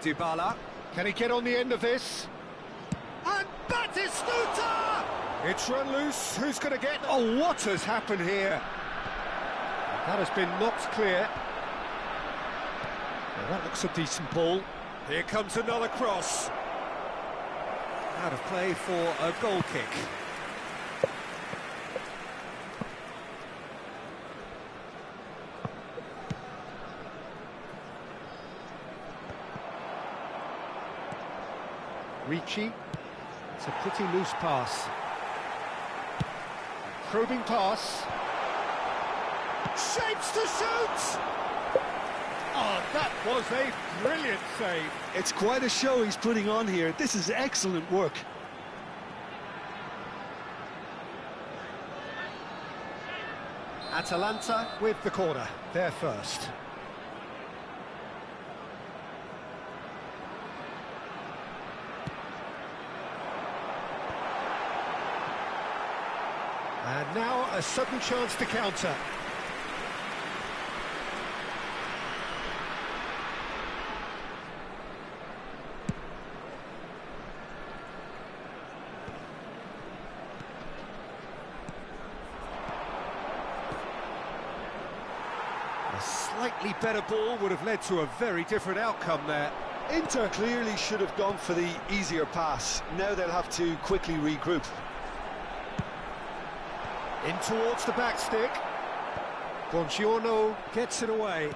Dybala. Can he get on the end of this? And Batistuta! It's run loose. Who's going to get... Oh, what has happened here? That has been knocked clear. Well, that looks a decent ball. Here comes another cross. Out of play for a goal kick. Ricci. It's a pretty loose pass. Probing pass. Shapes to shoot! Oh, that was a brilliant save. It's quite a show he's putting on here. This is excellent work. Atalanta with the corner. They're first. And now a sudden chance to counter. A slightly better ball would have led to a very different outcome there. Inter clearly should have gone for the easier pass. Now they'll have to quickly regroup. In towards the back stick. Buongiorno gets it away.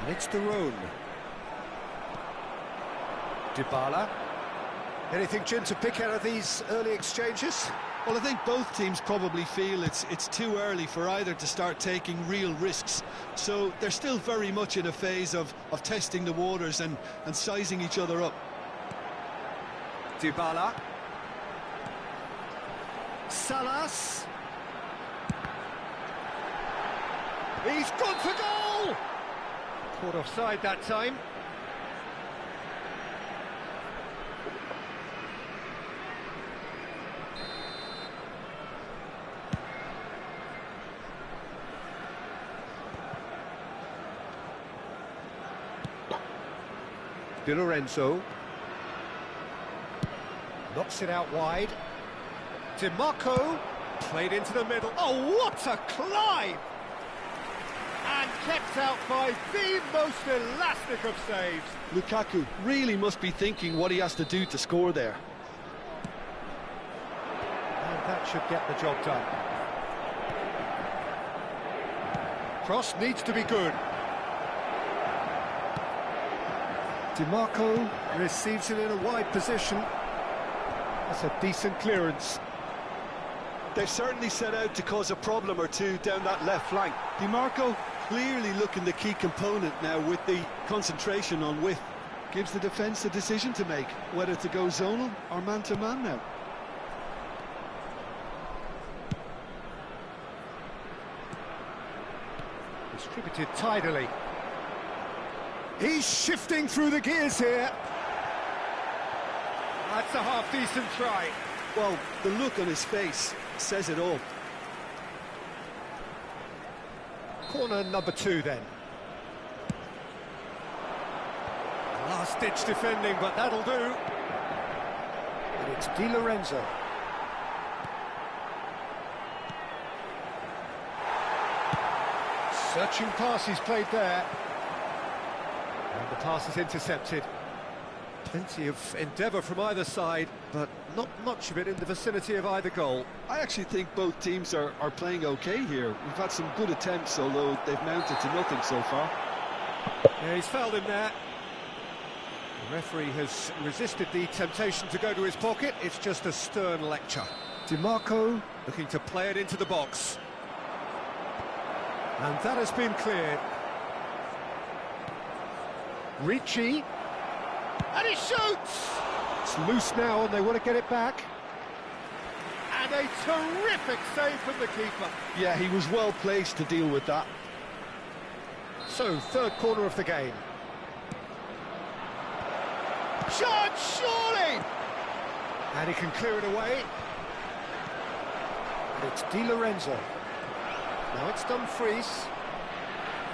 And it's Derone. Dybala. Anything, Jim, to pick out of these early exchanges? Well, I think both teams probably feel it's too early for either to start taking real risks. So they're still very much in a phase of testing the waters and sizing each other up. Dybala. Salas. He's gone for goal! Caught offside that time. Di Lorenzo. Knocks it out wide. DiMarco. Played into the middle. Oh, what a climb! And kept out by the most elastic of saves. Lukaku really must be thinking what he has to do to score there. And that should get the job done. Cross needs to be good. DiMarco receives it in a wide position. That's a decent clearance. They've certainly set out to cause a problem or two down that left flank. DiMarco clearly looking the key component now with the concentration on width. Gives the defence a decision to make, whether to go zonal or man-to-man now. Distributed tidily. He's shifting through the gears here. That's a half-decent try. Well, the look on his face says it all. Corner number 2 then. Last-ditch defending, but that'll do. And it's Di Lorenzo. Searching pass he's played there. And the pass is intercepted. Plenty of endeavour from either side, but not much of it in the vicinity of either goal. I actually think both teams are playing okay here. We've had some good attempts, although they've mounted to nothing so far. Yeah, he's fouled him there. The referee has resisted the temptation to go to his pocket. It's just a stern lecture. DiMarco looking to play it into the box. And that has been cleared. Ricci. And he shoots! It's loose now and they want to get it back. And a terrific save from the keeper. Yeah, he was well placed to deal with that. So, third corner of the game. Shot, surely! And he can clear it away. And it's Di Lorenzo. Now it's Dumfries.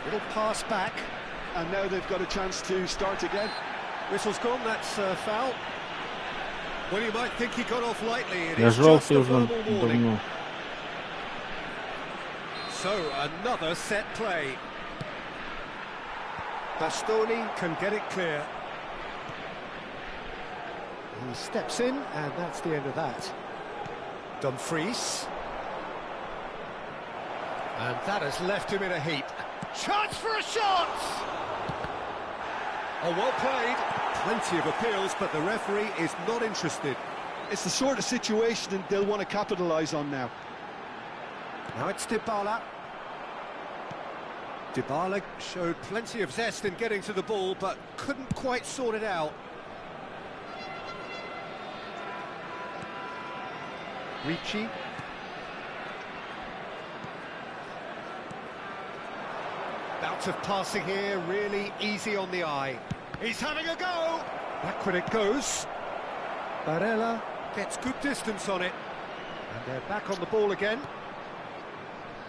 Little pass back. And now they've got a chance to start again. Whistle's gone, that's foul. Well, you might think he got off lightly. It Ja is just żółty a już verbal warning. dawno. So, another set play. Bastoni can get it clear. He steps in, and that's the end of that. Dumfries. And that has left him in a heap. Chance for a shot! Oh, well played. Plenty of appeals, but the referee is not interested. It's the sort of situation they'll want to capitalise on now. Now it's Dybala. Dybala showed plenty of zest in getting to the ball, but couldn't quite sort it out. Ricci. Bout of passing here, really easy on the eye. He's having a go! Backward it goes. Barella gets good distance on it. And they're back on the ball again.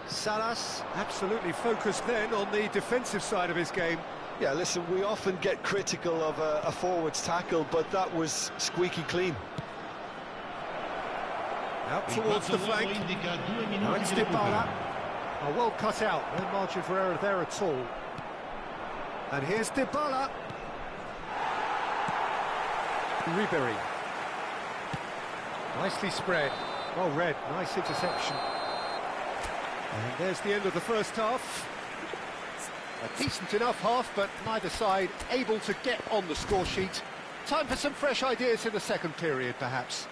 Salas absolutely focused then on the defensive side of his game. Yeah, listen, we often get critical of a forward's tackle, but that was squeaky clean. Out towards the flank. Now it's Dybala. Oh, well cut out, no margin for error there at all. And here's Dybala. Ribery. Nicely spread. Well read, nice interception. And there's the end of the first half. A decent enough half, but neither side able to get on the score sheet. Time for some fresh ideas in the second period, perhaps.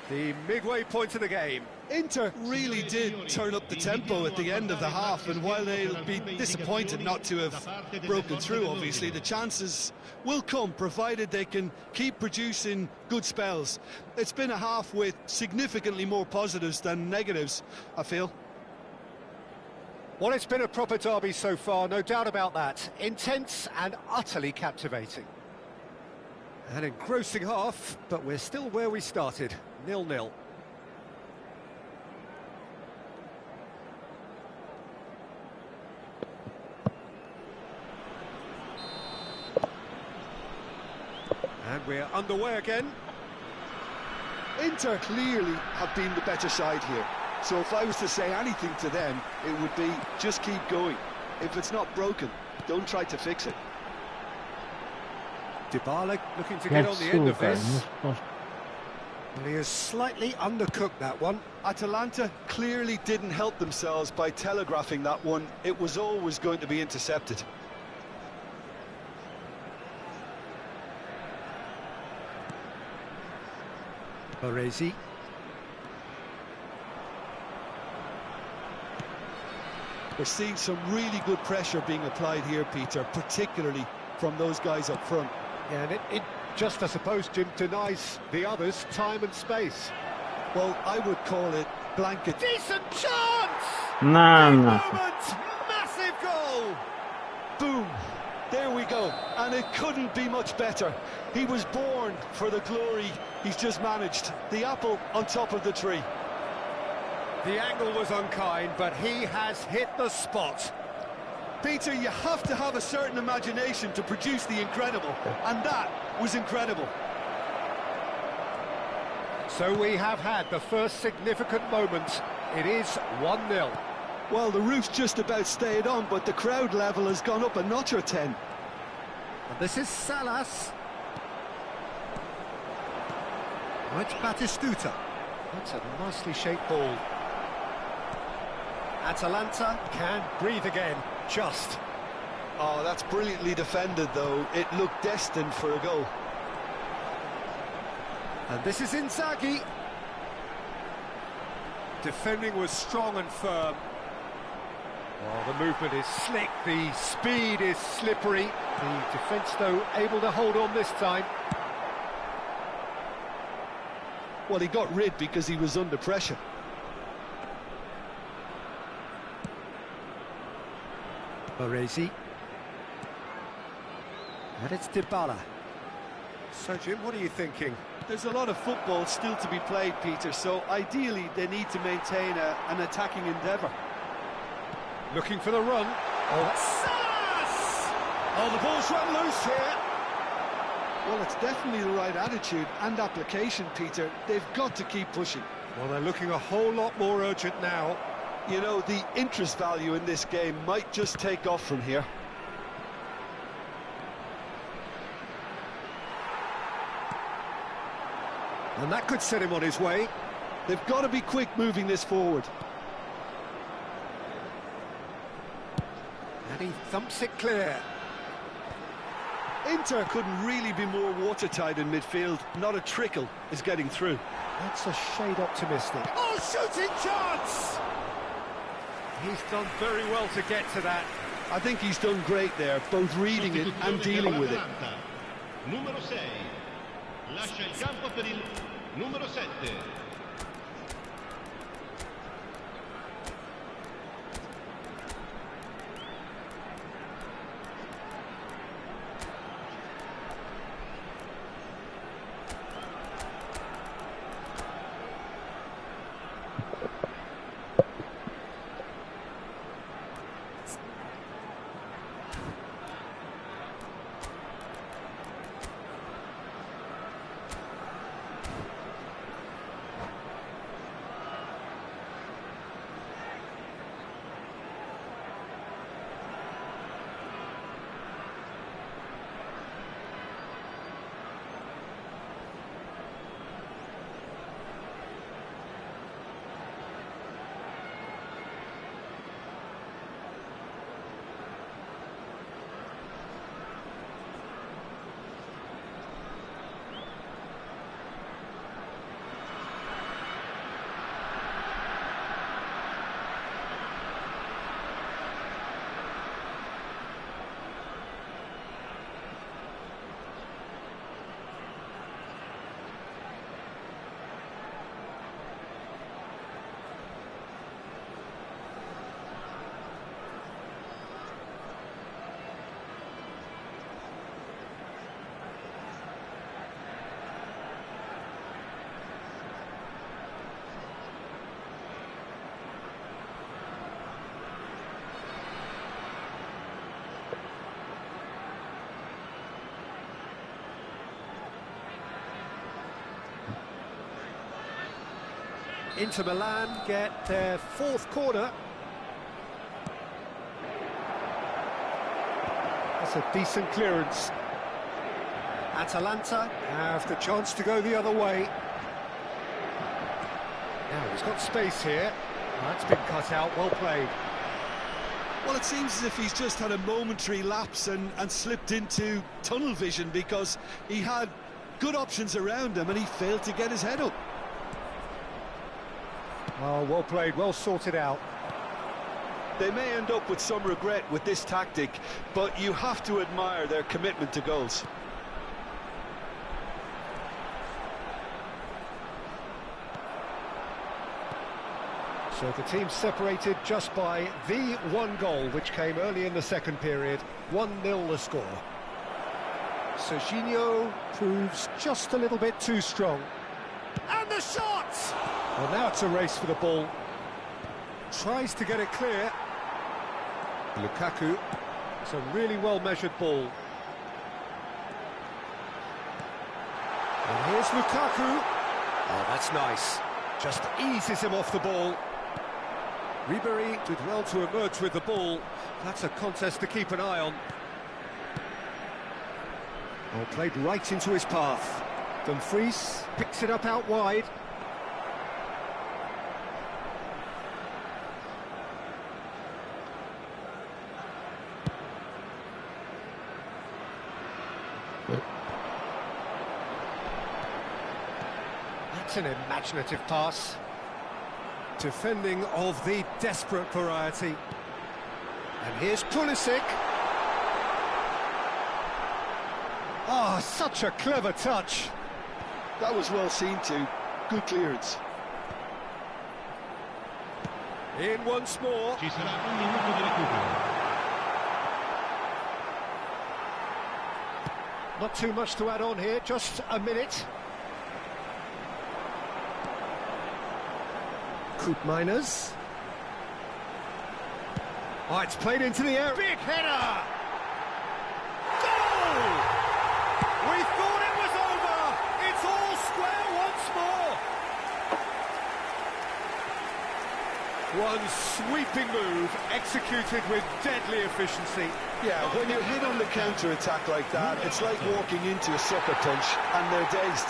The midway point of the game. Inter really did turn up the tempo at the end of the half, and while they'll be disappointed not to have broken through, obviously, the chances will come, provided they can keep producing good spells. It's been a half with significantly more positives than negatives, I feel. Well, it's been a proper derby so far, no doubt about that. Intense and utterly captivating. An engrossing half, but we're still where we started, 0-0. And we're underway again. Inter clearly have been the better side here. So if I was to say anything to them, it would be just keep going. If it's not broken, don't try to fix it. Dybala looking to get Jak on the end of super, this. no Well, he has slightly undercooked that one. Atalanta clearly didn't help themselves by telegraphing that one. It was always going to be intercepted. Baresi. We're seeing some really good pressure being applied here, Peter, particularly from those guys up front. Yeah, and it just, I suppose, Jim, denies the others time and space. Well, I would call it blanket. Decent chance! Na, Big na. moment! Massive goal! Boom! There we go. And it couldn't be much better. He was born for the glory he's just managed. The apple on top of the tree. The angle was unkind, but he has hit the spot. Peter, you have to have a certain imagination to produce the incredible, and that was incredible. So we have had the first significant moment. It is 1-0. Well, the roof's just about stayed on, but the crowd level has gone up a notch or 10. And this is Salas. Right, Batistuta. That's a nicely shaped ball. Atalanta can breathe again, just. Oh, that's brilliantly defended, though. It looked destined for a goal. And this is Inzaghi. Defending was strong and firm. Oh, the movement is slick, the speed is slippery. The defence, though, able to hold on this time. Well, he got rid because he was under pressure. Baresi. And it's Dybala. So, Jim, what are you thinking? There's a lot of football still to be played, Peter, so ideally they need to maintain an attacking endeavour. Looking for the run. Oh, Salas! Oh, the ball's run loose here. Well, it's definitely the right attitude and application, Peter. They've got to keep pushing. Well, they're looking a whole lot more urgent now. You know, the interest value in this game might just take off from here. And that could set him on his way. They've got to be quick moving this forward. And he thumps it clear. Inter couldn't really be more watertight in midfield. Not a trickle is getting through. That's a shade optimistic. Oh, shooting chance! He's done very well to get to that. I think he's done great there, both reading it and dealing with it. Numero 6. Lascia il campo per il numero 7. Inter Milan get their fourth corner. That's a decent clearance. Atalanta have the chance to go the other way. Now he's got space here. That's been cut out, well played. Well, it seems as if he's just had a momentary lapse and slipped into tunnel vision, because he had good options around him and he failed to get his head up. Oh, well played, well sorted out. They may end up with some regret with this tactic, but you have to admire their commitment to goals. So the team separated just by the one goal, which came early in the second period. 1-0 the score. Serginho proves just a little bit too strong. And the shot! Well, now it's a race for the ball. Tries to get it clear. Lukaku. It's a really well-measured ball. And here's Lukaku. Oh, that's nice. Just eases him off the ball. Ribery did well to emerge with the ball. That's a contest to keep an eye on. Oh, played right into his path. Dumfries picks it up out wide. That's an imaginative pass. Defending of the desperate variety. And here's Pulisic. Oh, such a clever touch. That was well seen too. Good clearance. In once more. Ci sarà un minuto di recupero. Not too much to add on here, just a minute. Koopmeiners. Oh, it's played into the air. Big header! Goal! We thought One sweeping move, executed with deadly efficiency. Yeah, when you're hit on the counter-attack like that, it's like walking into a sucker punch and they're dazed.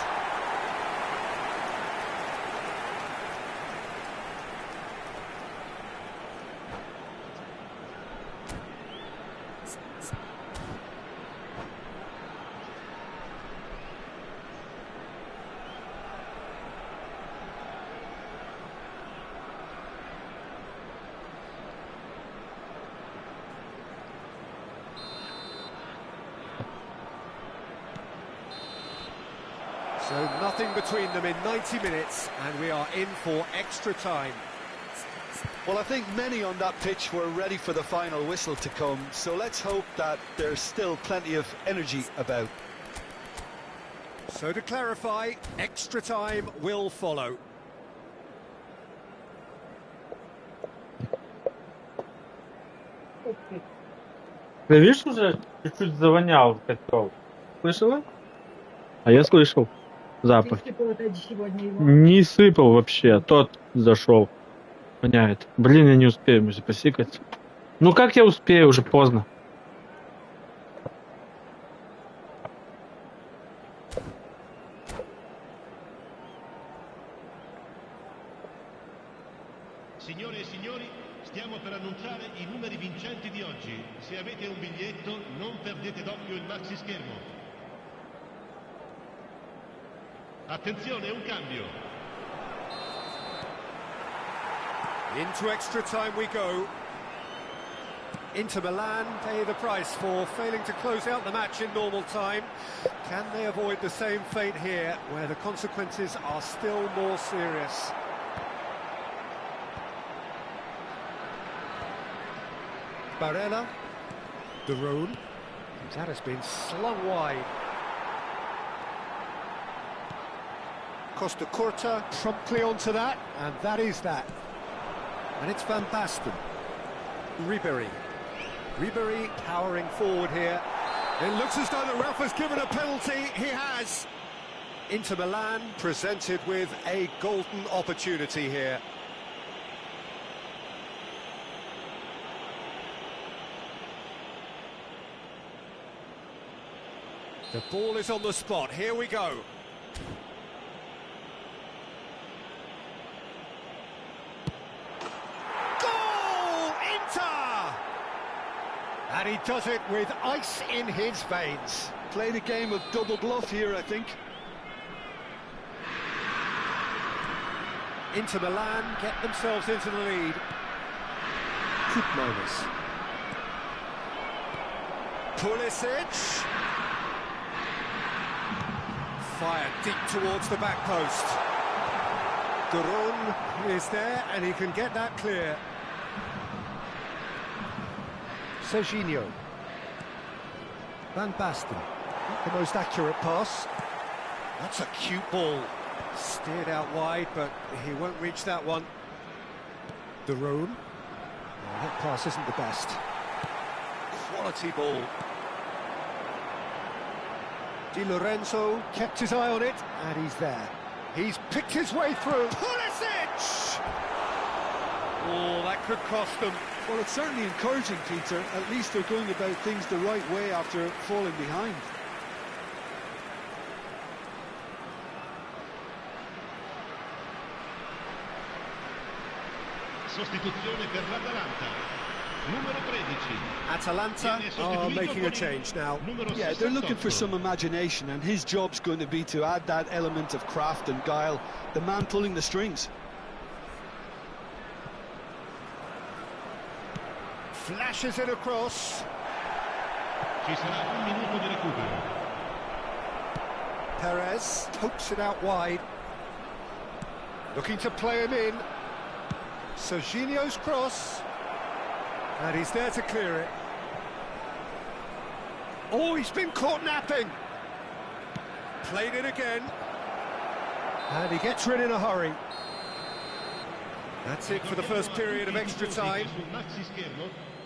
So nothing between them in 90 minutes, and we are in for extra time. Well, I think many on that pitch were ready for the final whistle to come, so let's hope that there's still plenty of energy about. So to clarify, extra time will follow. Ты видишь, уже чуть-чуть завонял в котел. Слышала? А я слышал запах. Ты сыпал опять сегодня его? Не сыпал вообще, тот зашел. Воняет. Блин, я не успею, может, посикать. Ну как я успею, уже поздно. Signore e signori, stiamo per annunciare i numeri vincenti di oggi. Se avete un biglietto, non perdete d'occhio il maxi schermo. Attenzione, un cambio. Into extra time we go. Inter Milan pay the price for failing to close out the match in normal time. Can they avoid the same fate here, where the consequences are still more serious? Barella, De Roon, that has been slung wide. Costa Curta promptly onto that, and that is that. And it's Van Basten. Ribéry. Ribéry powering forward here. It looks as though the ref has given a penalty. He has. Inter Milan presented with a golden opportunity here. The ball is on the spot. Here we go. Goal! Inter! And he does it with ice in his veins. Played a game of double bluff here, I think. Inter Milan get themselves into the lead. Koopmeiners. Pulisic. Fired deep towards the back post. De Roon is there and he can get that clear. Serginho. Van Basten. Not the most accurate pass. That's a cute ball. Steered out wide, but he won't reach that one. De Roon. Oh, that pass isn't the best. Quality ball. Di Lorenzo kept his eye on it, and he's there. He's picked his way through. Pulisic! Oh, that could cost them. Well, it's certainly encouraging, Peter. At least they're going about things the right way after falling behind. Sostituzione per l'Atalanta. Numero 13. Atalanta are making a change now. Yeah, they're looking for some imagination, and his job's going to be to add that element of craft and guile, the man pulling the strings. Flashes it across. Ci sarà un minuto di recupero. Perez pokes it out wide. Looking to play him in. Serginho's cross. And he's there to clear it. Oh, he's been caught napping. Played it again. And he gets rid in a hurry. That's it for the first period of extra time.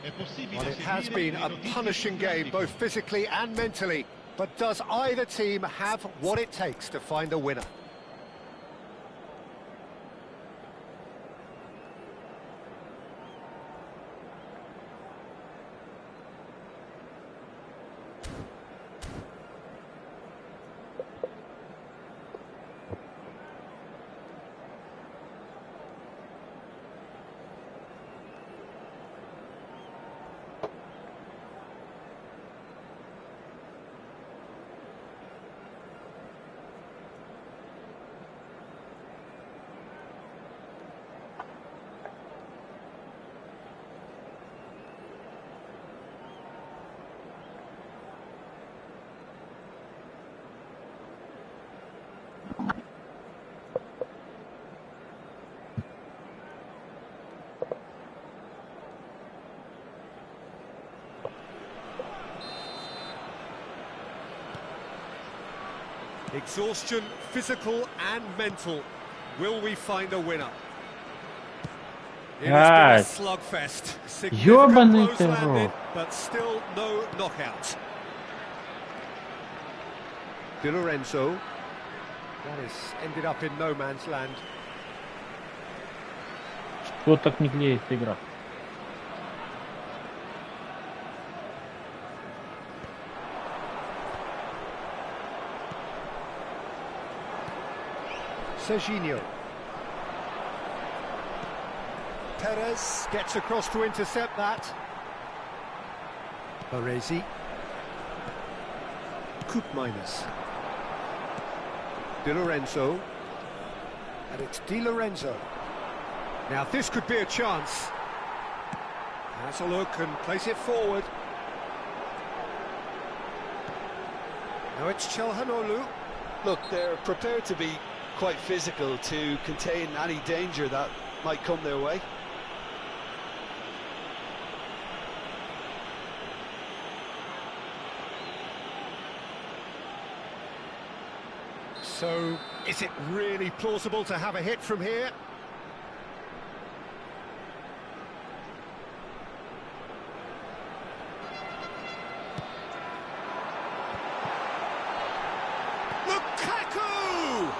Well, it has been a punishing game, both physically and mentally. But does either team have what it takes to find a winner? Exhaustion, physical and mental. Will we find a winner? It has been a slugfest. Significant blows landed, but still no knockout. Di Lorenzo. That has ended up in no man's land. Вот так не клеится игра. Serginho. Perez gets across to intercept that. Baresi. Koopmeiners. Di Lorenzo. And it's Di Lorenzo. Now this could be a chance. Has a look and place it forward. Now it's Çalhanoğlu. Look, they're prepared to be quite physical to contain any danger that might come their way. So, is it really plausible to have a hit from here? Lukaku!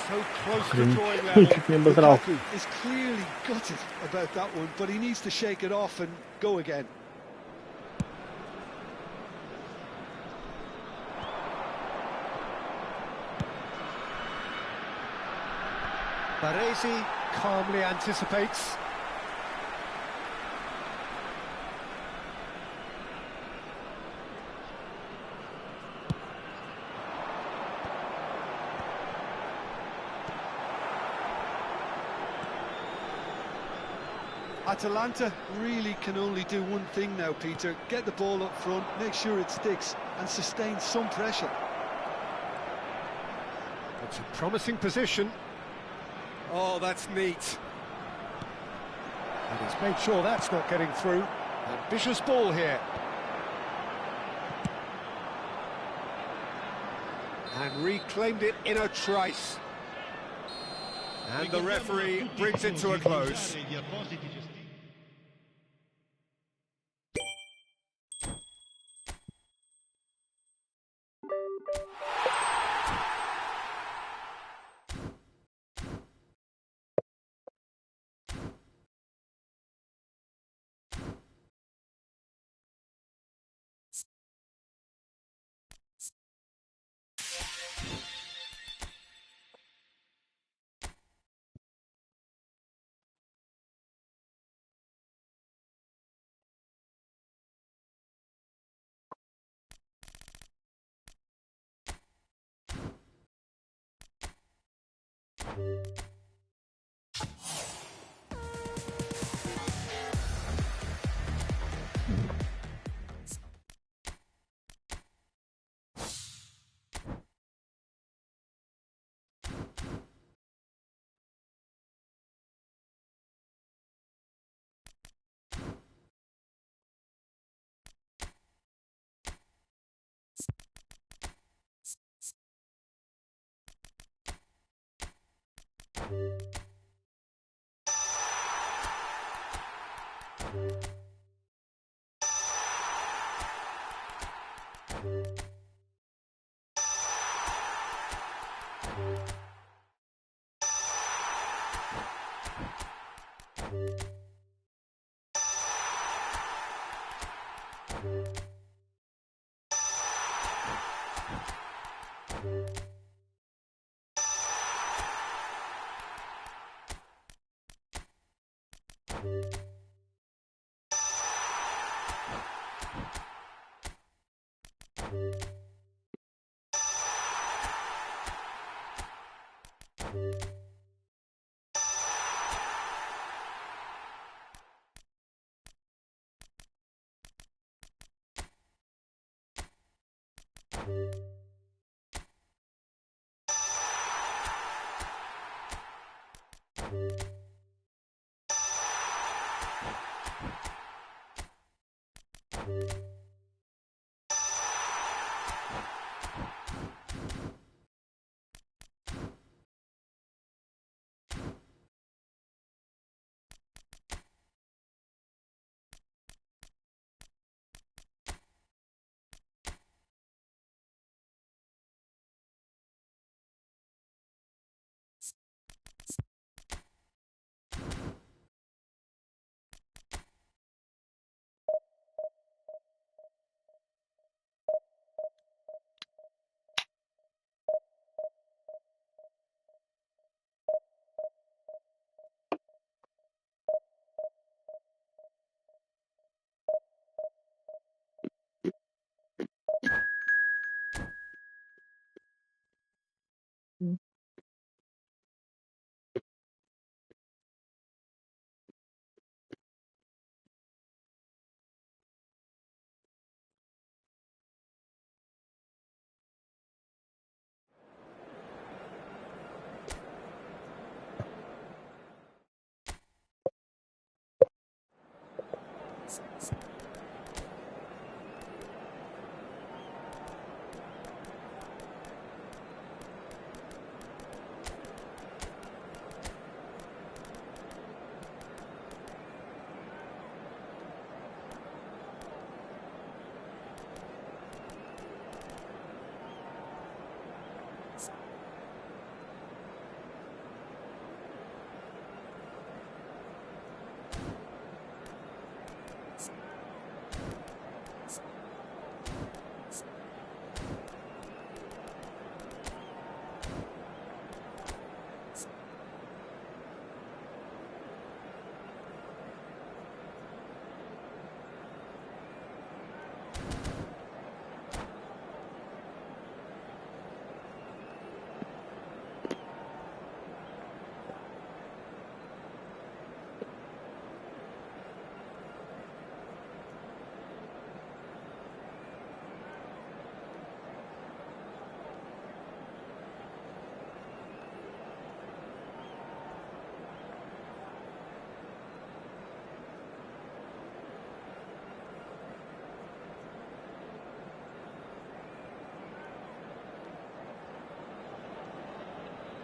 So close to drawing level. Lukaku is clearly gutted about that one, but he needs to shake it off and go again. Baresi calmly anticipates. Atalanta really can only do one thing now, Peter. Get the ball up front, make sure it sticks, and sustain some pressure. It's a promising position. Oh, that's neat. And he's made sure that's not getting through. Ambitious ball here. And reclaimed it in a trice. And the referee brings it to a close.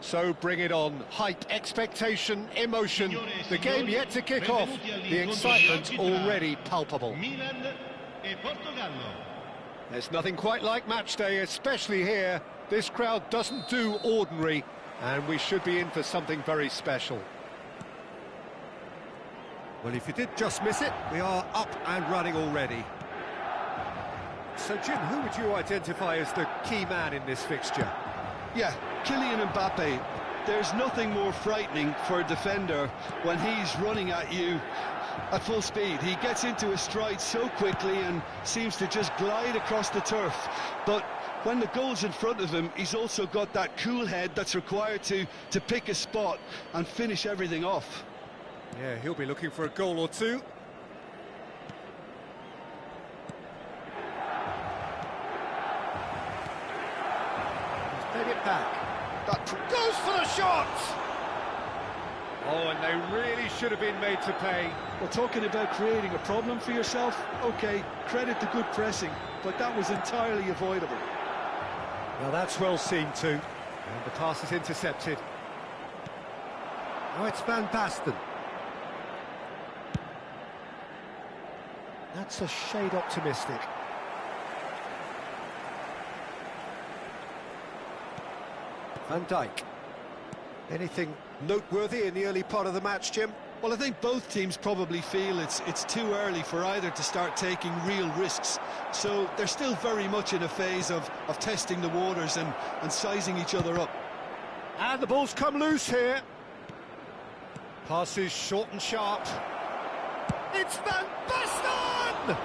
So bring it on. Hype, expectation, emotion. The game yet to kick off. The excitement already palpable. Milan e Portogallo. There's nothing quite like match day, especially here. This crowd doesn't do ordinary, and we should be in for something very special. Well, if you did just miss it, we are up and running already. So, Jim, who would you identify as the key man in this fixture? Yeah, Kylian Mbappe. There's nothing more frightening for a defender when he's running at you at full speed. He gets into his stride so quickly and seems to just glide across the turf. But when the goal's in front of him, he's also got that cool head that's required to pick a spot and finish everything off. Yeah, he'll be looking for a goal or two. He's paid it back. That goes for the shot! Oh, and they really should have been made to pay. Well, talking about creating a problem for yourself, OK, credit to good pressing, but that was entirely avoidable. Well, that's well seen too. And the pass is intercepted. Now it's Van Basten. That's a shade optimistic. Van Dijk. Anything noteworthy in the early part of the match, Jim? Well, I think both teams probably feel it's too early for either to start taking real risks. So they're still very much in a phase of testing the waters and sizing each other up. And the ball's come loose here. Passes short and sharp. It's Van Basten!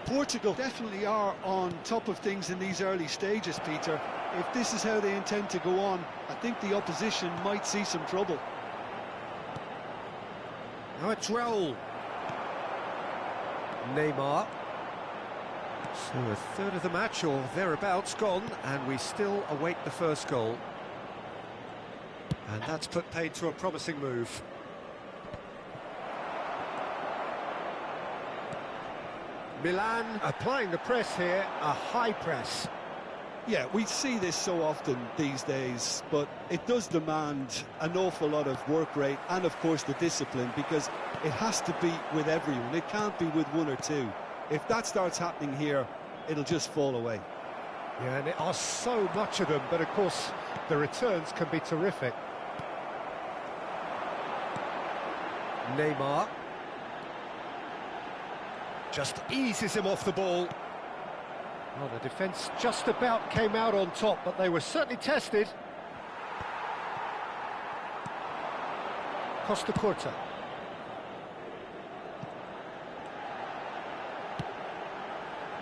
Portugal definitely are on top of things in these early stages, Peter. If this is how they intend to go on, I think the opposition might see some trouble. Now it's Raul. Neymar. So a third of the match or thereabouts gone, and we still await the first goal. And that's put paid to a promising move. Milan applying the press here, a high press. Yeah, we see this so often these days, but it does demand an awful lot of work rate and, of course, the discipline, because it has to be with everyone. It can't be with one or two. If that starts happening here, it'll just fall away. Yeah, and there are so much of them, but, of course, the returns can be terrific. Neymar. Just eases him off the ball. Well, the defence just about came out on top, but they were certainly tested. Costa Curta.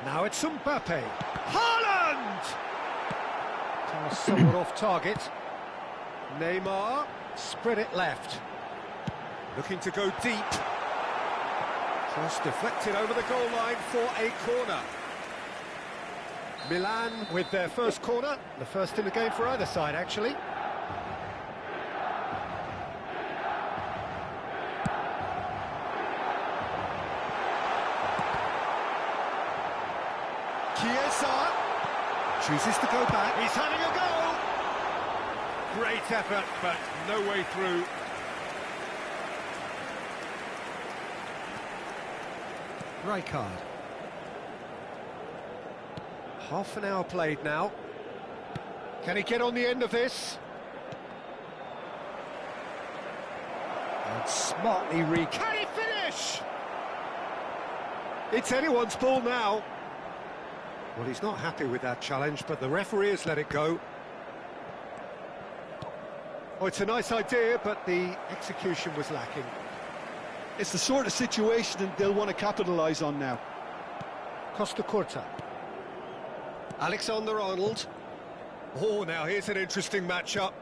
Now it's Mbappe. Haaland! Pass somewhat off target. Neymar, spread it left. Looking to go deep. Cross deflected over the goal line for a corner. Milan with their first corner, the first in the game for either side, actually. Chooses to go back. He's having a go! Great effort, but no way through. Rijkaard. Half an hour played now. Can he get on the end of this? And smartly Can he finish? It's anyone's ball now. Well, he's not happy with that challenge, but the referee has let it go. Oh, it's a nice idea, but the execution was lacking. It's the sort of situation they'll want to capitalise on now. Costa Curta. Alexander-Arnold. Oh, now here's an interesting matchup.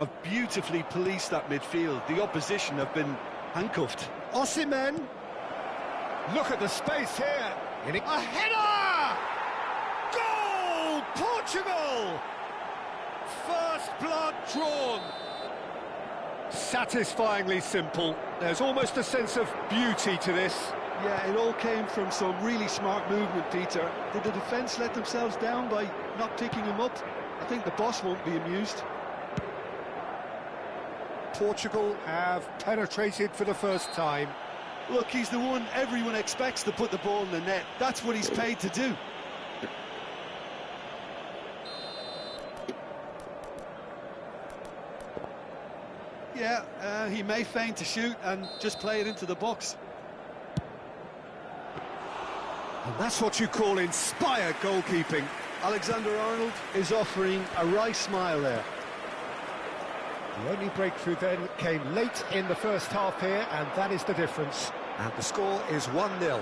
Have beautifully policed that midfield. The opposition have been handcuffed. Osimhen. Look at the space here. A header! Goal! Portugal! First blood drawn. Satisfyingly simple. There's almost a sense of beauty to this. Yeah, it all came from some really smart movement, Peter. Did the defence let themselves down by not picking him up? I think the boss won't be amused. Portugal have penetrated for the first time. Look, he's the one everyone expects to put the ball in the net. That's what he's paid to do. Yeah, he may feign to shoot and just play it into the box. And that's what you call inspired goalkeeping. Alexander-Arnold is offering a wry smile there. The only breakthrough then came late in the first half here, and that is the difference. And the score is 1-0.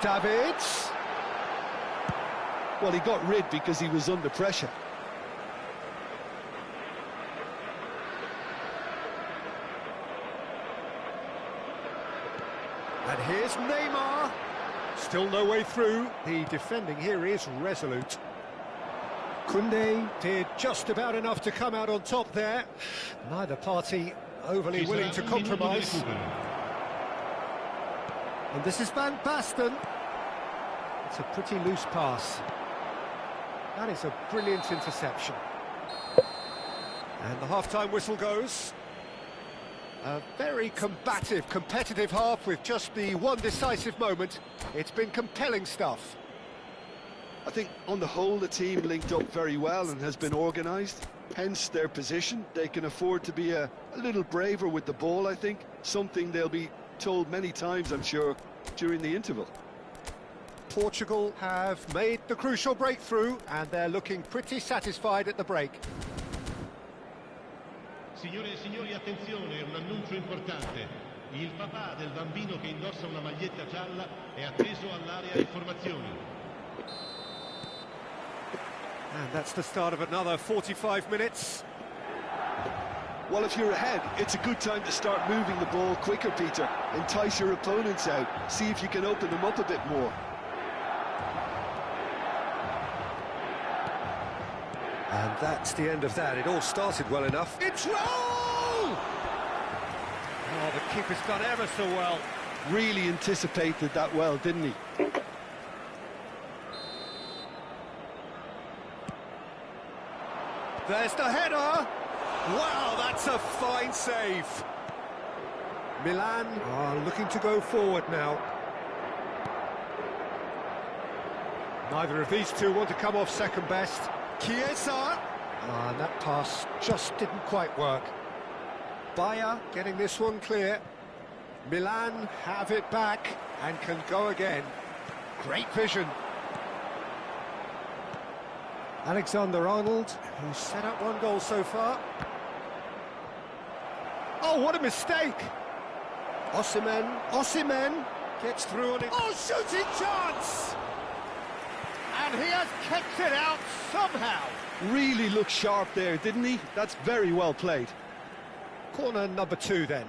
Davids. Well, he got rid because he was under pressure. And here's Neymar. Still no way through. The defending here is resolute. Koundé did just about enough to come out on top there. Neither party overly willing to compromise. And this is Van Basten. It's a pretty loose pass. That is a brilliant interception. And the half-time whistle goes. A very combative, competitive half with just the one decisive moment. It's been compelling stuff. I think on the whole the team linked up very well and has been organised, hence their position. They can afford to be a little braver with the ball, I think, something they'll be told many times, I'm sure, during the interval. Portugal have made the crucial breakthrough and they're looking pretty satisfied at the break. Signore e signori, attenzione, un annuncio importante. Il papà del bambino che indossa una maglietta gialla è atteso all'area informazioni. And that's the start of another 45 minutes. Well, if you're ahead, it's a good time to start moving the ball quicker, Peter. Entice your opponents out. See if you can open them up a bit more. And that's the end of that. It all started well enough. It's roll! Oh, the keeper's done ever so well. Really anticipated that well, didn't he? There's the header! Wow, that's a fine save! Milan are looking to go forward now. Neither of these two want to come off second best. Chiesa! And that pass just didn't quite work. Bayer getting this one clear. Milan have it back and can go again. Great vision. Alexander-Arnold, who's set up one goal so far. Oh, what a mistake! Osimhen gets through on it. Oh, shooting chance! And he has kept it out somehow. Really looked sharp there, didn't he? That's very well played. Corner number 2 then.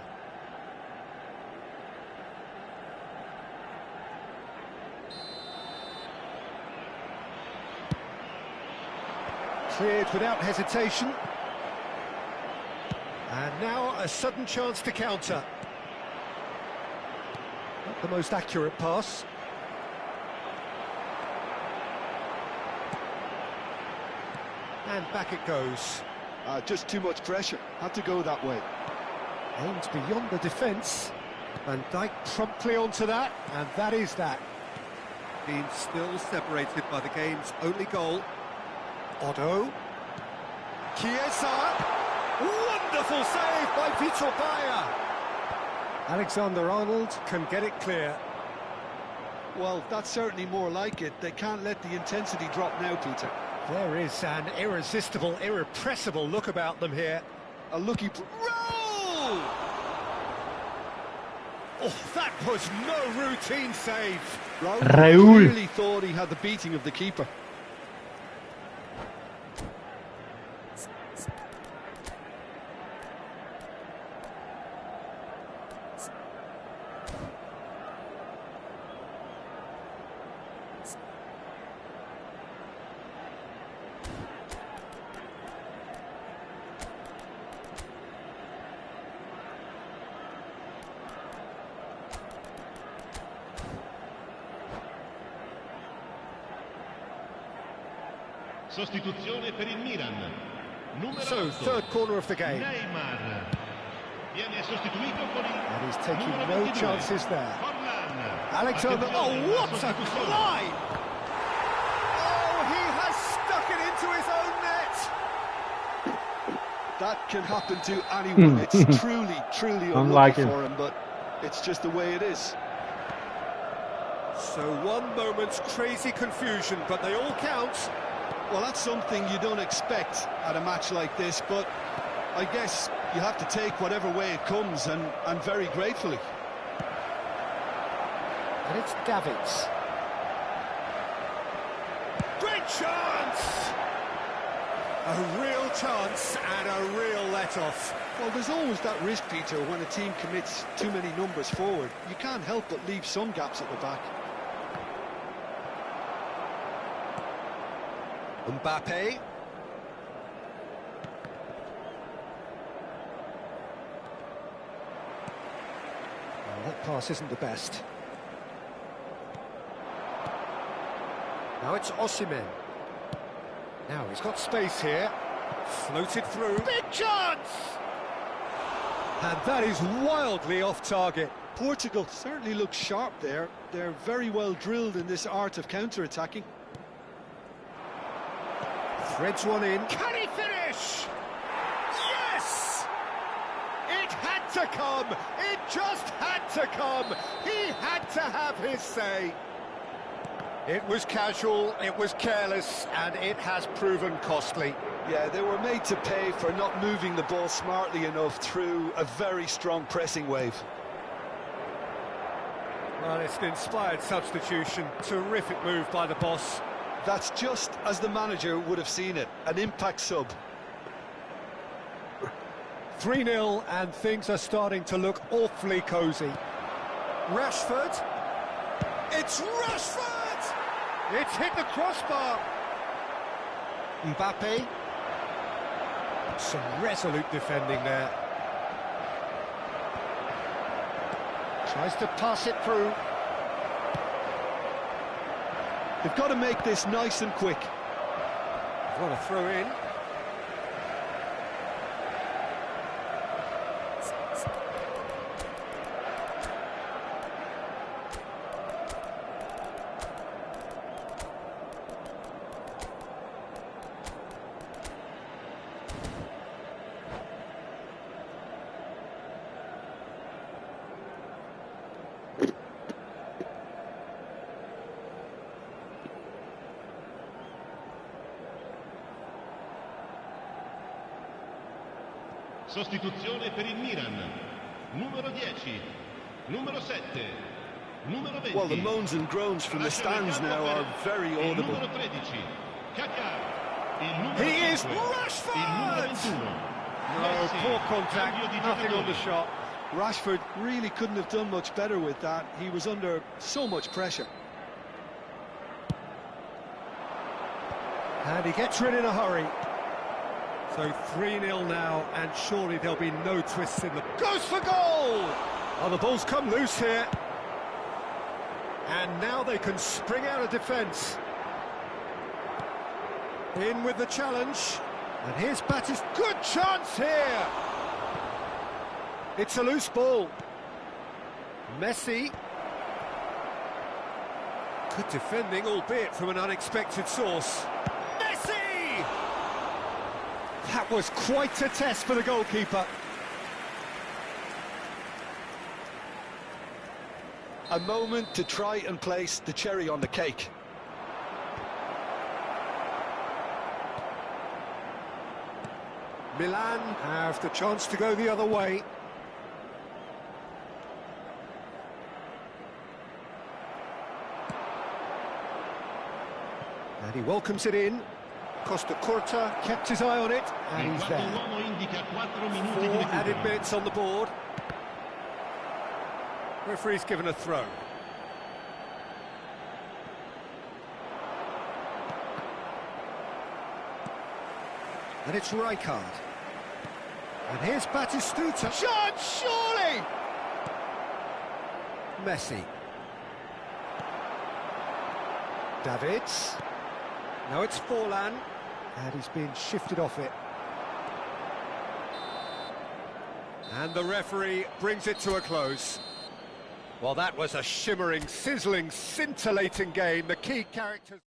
Cleared without hesitation. And now a sudden chance to counter. Not the most accurate pass. and back it goes. Just too much pressure. Had to go that way. Aimed beyond the defence. Van Dijk promptly onto that, and that is that. Being still separated by the game's only goal. Otto. Chiesa. Wonderful save by Vitor Bayer. Alexander-Arnold can get it clear. Well, that's certainly more like it. They can't let the intensity drop now, Peter. There is an irresistible, irrepressible look about them here. A lucky... Roll! Oh, that was no routine save. Raúl. Really thought he had the beating of the keeper. Sostituzione per il Milan. Numero So, 8. third corner of the game. Neymar. Viene sostituito con il And he's taking numero no 22. chances there. Forlan. Alexander, oh, Attenzione, what a sostituzione. climb! Oh, he has stuck it into his own net! That can happen to anyone. It's truly Unlike unlucky him. for him, but it's just the way it is. So one moment's crazy confusion, but they all count. Well, that's something you don't expect at a match like this, but I guess you have to take whatever way it comes, and very gratefully. And it's Davids. Great chance! A real chance and a real let-off. Well, there's always that risk, Peter, when a team commits too many numbers forward. You can't help but leave some gaps at the back. Mbappe. Well, that pass isn't the best. Now it's Osimhen. Now he's got space here. Floated through. Big chance! And that is wildly off target. Portugal certainly looks sharp there. They're very well drilled in this art of counter-attacking. Threads one in. Can he finish? Yes! It had to come! It just had to come! He had to have his say. It was casual, it was careless, and it has proven costly. Yeah, they were made to pay for not moving the ball smartly enough through a very strong pressing wave. Well, it's an inspired substitution. Terrific move by the boss. That's just as the manager would have seen it, an impact sub. 3-0, and things are starting to look awfully cosy. Rashford. It's Rashford! It's hit the crossbar. Mbappe. Some resolute defending there. Tries to pass it through. They've got to make this nice and quick. What a throw in. Sostituzione per il Milan. Numero 10, numero 7, numero 20. Well, the moans and groans from the stands now are very audible. Numero 13, Kaká. Il numero He 5, is Rashford! Il numero 21. No, Messi. poor contact, Cambio di nothing on the giocatori. shot. Rashford really couldn't have done much better with that. He was under so much pressure. And he gets rid in a hurry. So 3-0 now, and surely there'll be no twists in the... Goes for goal! Oh, the ball's come loose here. And now they can spring out of defence. In with the challenge. And here's Battis. Good chance here! It's a loose ball. Messi. Good defending, albeit from an unexpected source. Messi! That was quite a test for the goalkeeper. A moment to try and place the cherry on the cake. Milan have the chance to go the other way. And he welcomes it in. Costa Curta kept his eye on it, and he's there. 4 added minutes on the board. Referee's given a throw. And it's Rijkaard. And here's Batistuta. Shot, surely! Messi. Davids. Now it's Forlan. And he's being shifted off it. And the referee brings it to a close. Well, that was a shimmering, sizzling, scintillating game. The key characters...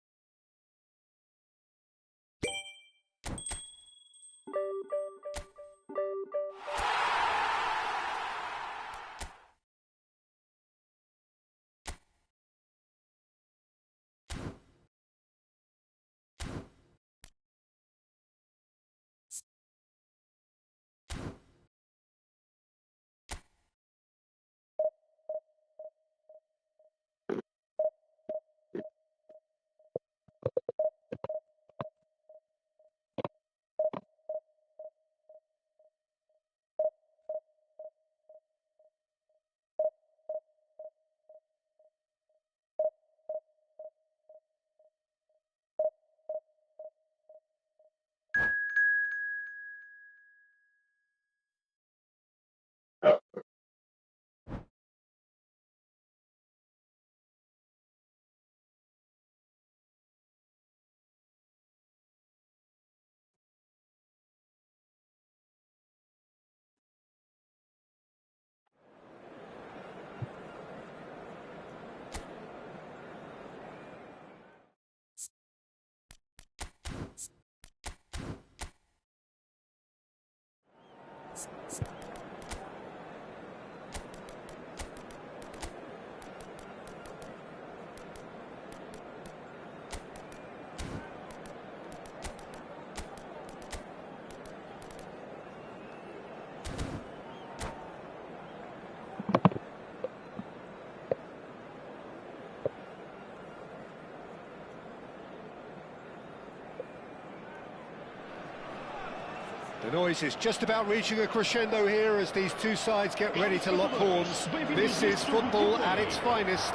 The noise is just about reaching a crescendo here as these two sides get ready to lock horns. This is football at its finest.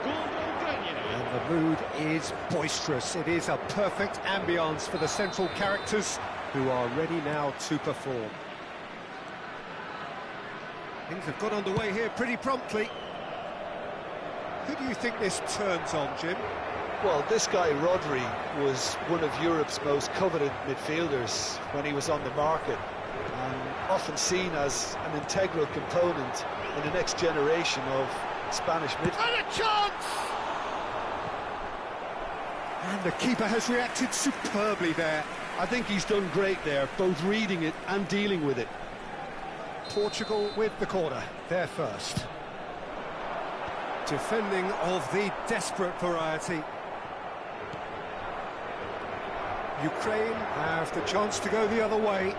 And the mood is boisterous. It is a perfect ambience for the central characters who are ready now to perform. Things have got underway here pretty promptly. Who do you think this turns on, Jim? Well, this guy, Rodri, was one of Europe's most coveted midfielders when he was on the market, and often seen as an integral component in the next generation of Spanish midfield. And a chance! And the keeper has reacted superbly there. I think he's done great there, both reading it and dealing with it. Portugal with the corner, there first. Defending of the desperate variety. Ukraine have the chance to go the other way.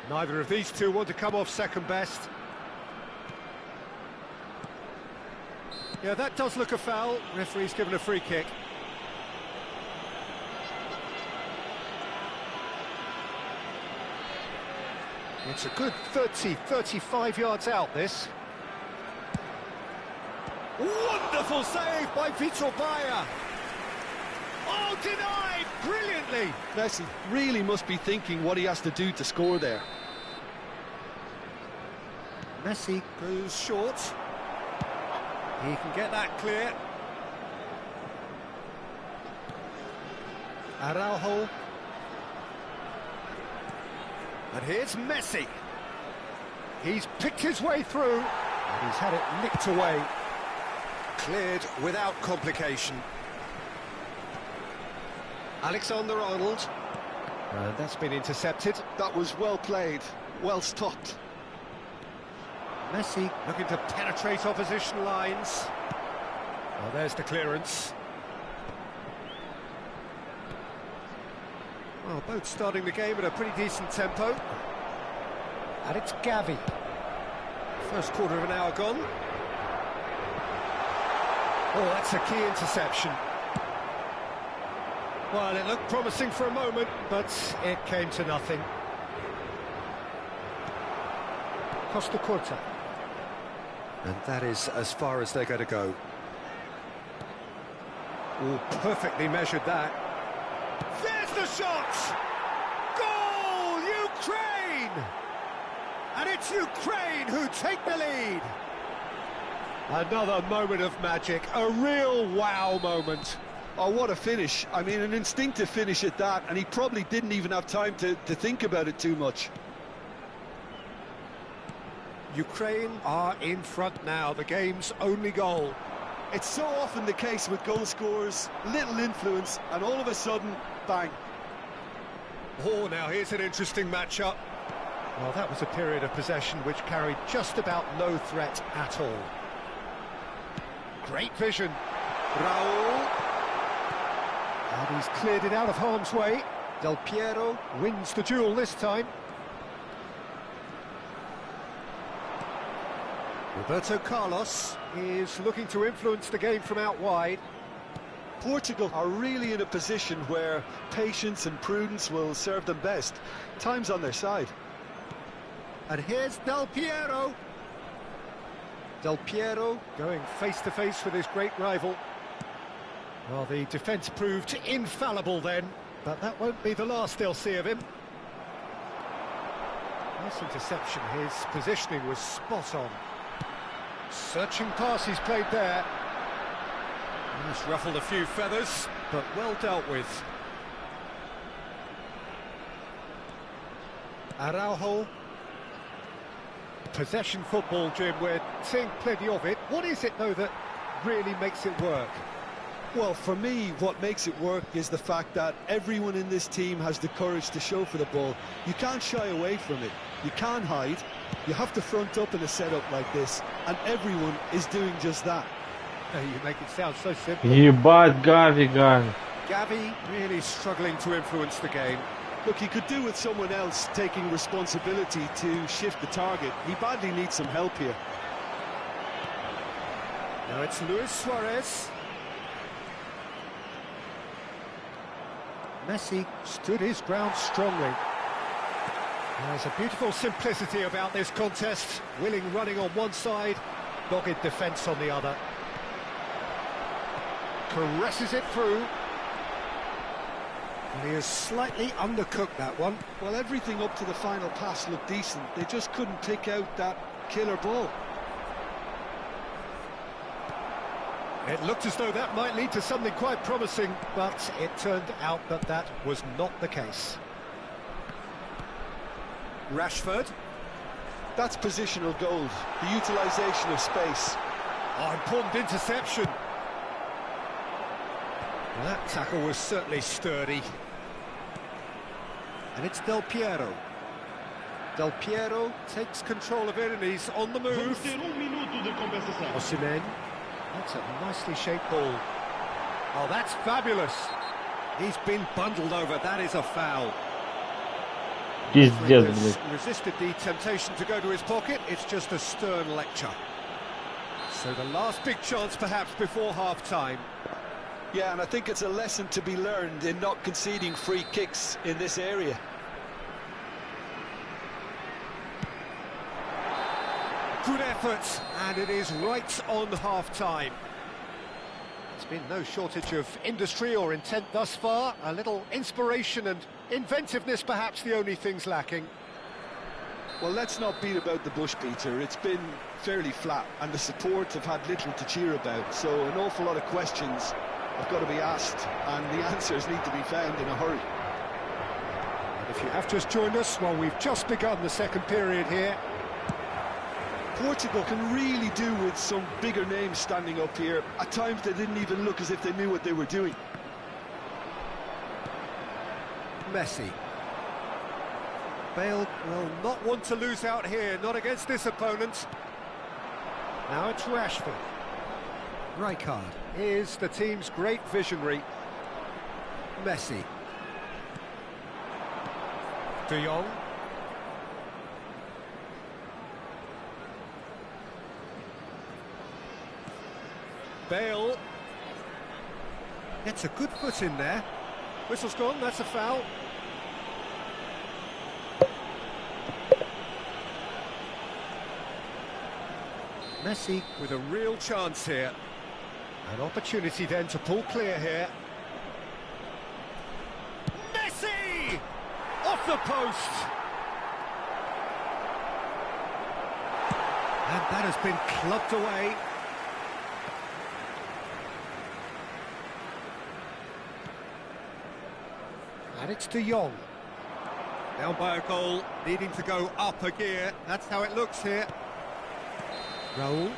Neither of these two want to come off second best. Yeah, that does look a foul. Referee's given a free kick. It's a good 30, 35 yards out, this. Wonderful save by Vitor Baia. Oh, denied brilliantly. Messi really must be thinking what he has to do to score there. Messi goes short. He can get that clear. Araujo. And here's Messi. He's picked his way through, and he's had it nicked away. Cleared without complication. Alexander-Arnold. And that's been intercepted. That was well played, well stopped. Messi looking to penetrate opposition lines. Well, there's the clearance. Well, both starting the game at a pretty decent tempo. And it's Gavi. First quarter of an hour gone. Oh, that's a key interception. Well, it looked promising for a moment, but it came to nothing. Costa Curta. And that is as far as they're going to go. Oh, perfectly measured that. There's the shot! Goal, Ukraine! And it's Ukraine who take the lead. Another moment of magic, a real wow moment. Oh, what a finish. I mean, an instinctive finish at that, and he probably didn't even have time to think about it too much. Ukraine are in front now, the game's only goal. It's so often the case with goal scorers, little influence, and all of a sudden, bang. Oh, now here's an interesting matchup. Well, that was a period of possession which carried just about no threat at all. Great vision. Raul. And he's cleared it out of harm's way. Del Piero wins the duel this time. Roberto Carlos is looking to influence the game from out wide. Portugal are really in a position where patience and prudence will serve them best. Time's on their side. And here's Del Piero. Del Piero going face-to-face with his great rival. Well, the defence proved infallible then, but that won't be the last they'll see of him. Nice interception, his positioning was spot on. Searching pass he's played there. He's ruffled a few feathers, but well dealt with. Araujo. Possession football, Jim, we're seeing plenty of it. What is it, though, that really makes it work? Well, for me, what makes it work is the fact that everyone in this team has the courage to show for the ball. You can't shy away from it. You can't hide. You have to front up in a setup like this, and everyone is doing just that. You make it sound so simple. Ебать, Гави, Гави. Gavi really struggling to influence the game. Look, he could do with someone else taking responsibility to shift the target. He badly needs some help here. Now it's Luis Suarez. Messi stood his ground strongly. There's a beautiful simplicity about this contest. Willing running on one side, dogged defence on the other. Caresses it through. And he has slightly undercooked that one. Well, everything up to the final pass looked decent. They just couldn't pick out that killer ball. It looked as though that might lead to something quite promising, but it turned out that that was not the case. Rashford. That's positional gold, the utilisation of space. Oh, important interception. Well, that tackle was certainly sturdy. And it's Del Piero. Del Piero takes control of it and he's on the move. Osimhen. That's a nicely shaped ball. Oh, that's fabulous. He's been bundled over. That is a foul. Пиздец, He's блядь. resisted the temptation to go to his pocket. It's just a stern lecture. So the last big chance perhaps before half-time. Yeah, and I think it's a lesson to be learned in not conceding free kicks in this area. Good effort, and it is right on half-time. There's been no shortage of industry or intent thus far. A little inspiration and inventiveness, perhaps the only things lacking. Well, let's not beat about the bush, Peter. It's been fairly flat, and the support have had little to cheer about. So an awful lot of questions have got to be asked, and the answers need to be found in a hurry. And if you have just joined us, well, we've just begun the second period here. Portugal can really do with some bigger names standing up here. At times they didn't even look as if they knew what they were doing. Messi. Bale will not want to lose out here, not against this opponent. Now it's Rashford. Rijkaard is the team's great visionary. Messi. De Jong. Bale gets a good foot in there. Whistle's gone, that's a foul. Messi with a real chance here. An opportunity then to pull clear here. Messi! Off the post! And that has been clubbed away. And it's De Jong. Down by a goal, needing to go up a gear. That's how it looks here. Raul.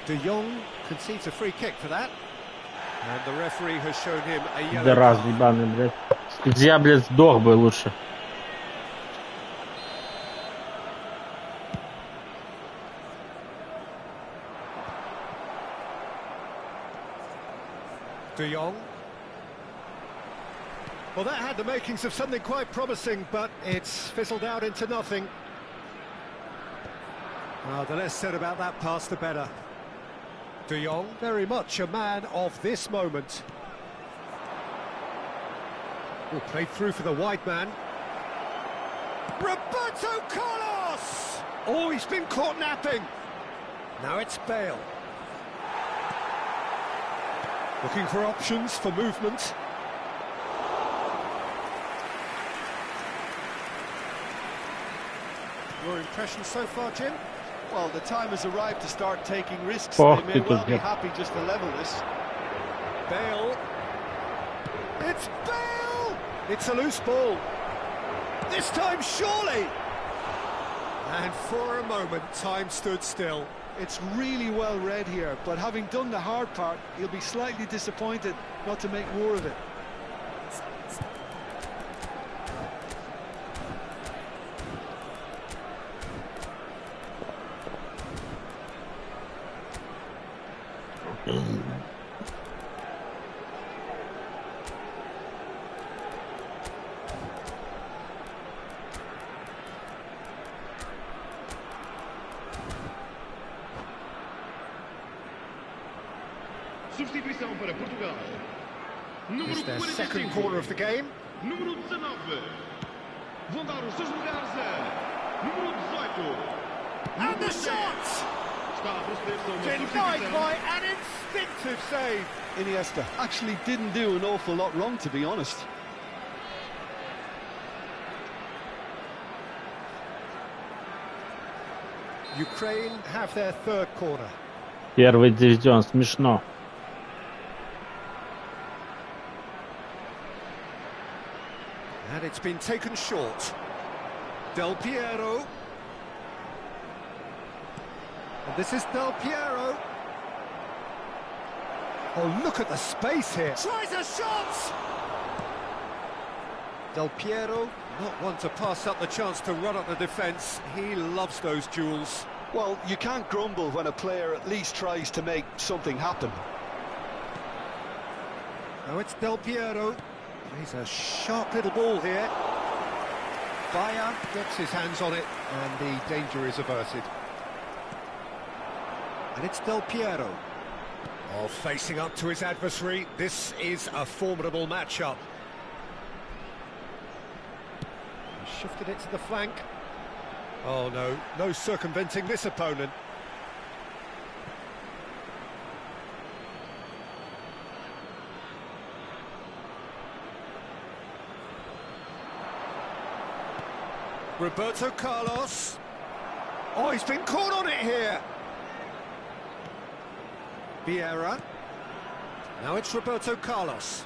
De Jong concedes a free kick for that. And the referee has shown him a yellow Да раз, card. ебаный, блядь. Я, блядь, сдох бы лучше. De Jong. Well, that had the makings of something quite promising, but it's fizzled out into nothing. The less said about that pass, the better. De Jong, very much a man of this moment. Played through for the wide man. Roberto Carlos! Oh, he's been caught napping. Now it's Bale. Looking for options for movement. Your impressions so far, Jim? Well, the time has arrived to start taking risks. Oh, They may it was well be good. happy just to level this. Bale. It's Bale! It's a loose ball. This time, surely! And for a moment, time stood still. It's really well read here, but having done the hard part, he'll be slightly disappointed not to make more of it. Substituição para Portugal. Número It's their second 45. corner of the game. Número 19. Vão dar os seus lugares a número 18. And the Número 10. shot! Está a proceder-se a uma Denied substituição. by an instinctive save. Iniesta actually didn't do an awful lot wrong, to be honest. Ukraine have their third corner. Первый дивизион, смешно. And it's been taken short. Del Piero. And this is Del Piero. Oh, look at the space here. Tries a shot! Del Piero, not one to pass up the chance to run up the defence. He loves those duels. Well, you can't grumble when a player at least tries to make something happen. Now it's Del Piero. He's a sharp little ball here. Bayer gets his hands on it, and the danger is averted. And it's Del Piero. Oh, facing up to his adversary. This is a formidable matchup. He shifted it to the flank. Oh no, no circumventing this opponent. Roberto Carlos. Oh, he's been caught on it here. Vieira. Now it's Roberto Carlos.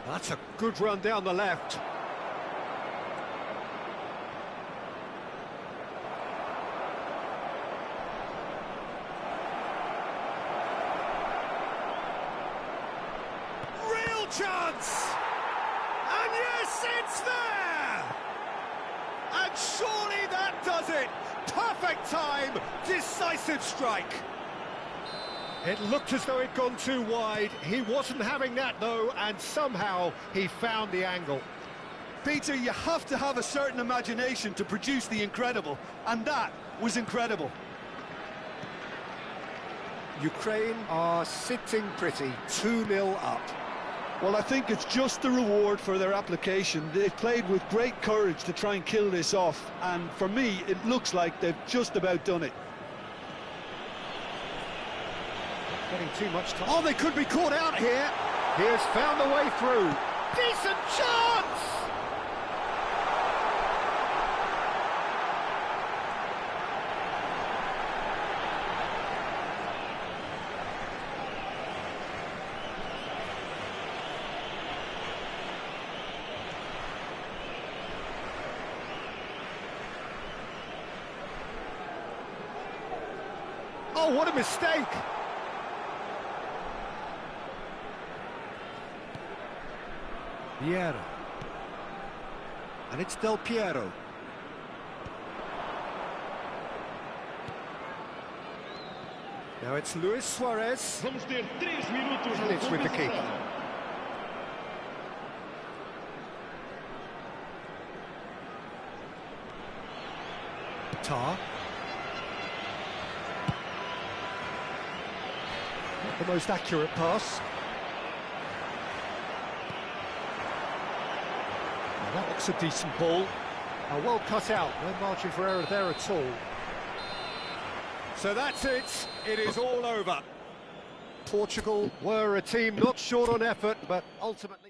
That's a good run down the left. Real chance! And yes, it's there! And surely that does it! Perfect time, decisive strike. It looked as though it'd gone too wide. He wasn't having that, though, and somehow he found the angle. Peter, you have to have a certain imagination to produce the incredible, and that was incredible. Ukraine are sitting pretty, 2-0 up. Well, I think it's just the reward for their application. They've played with great courage to try and kill this off, and for me, it looks like they've just about done it. Getting too much time. Oh, they could be caught out here. He has found a way through. Decent chance! Oh, what a mistake! Vieira. And it's Del Piero. Now it's Luis Suarez. Vamos ter 3 minutos And it's with the keeper. Tar. Not the most accurate pass. That looks a decent ball. Well cut out, no margin for error there at all. So that's it, it is all over. Portugal were a team not short on effort, but ultimately...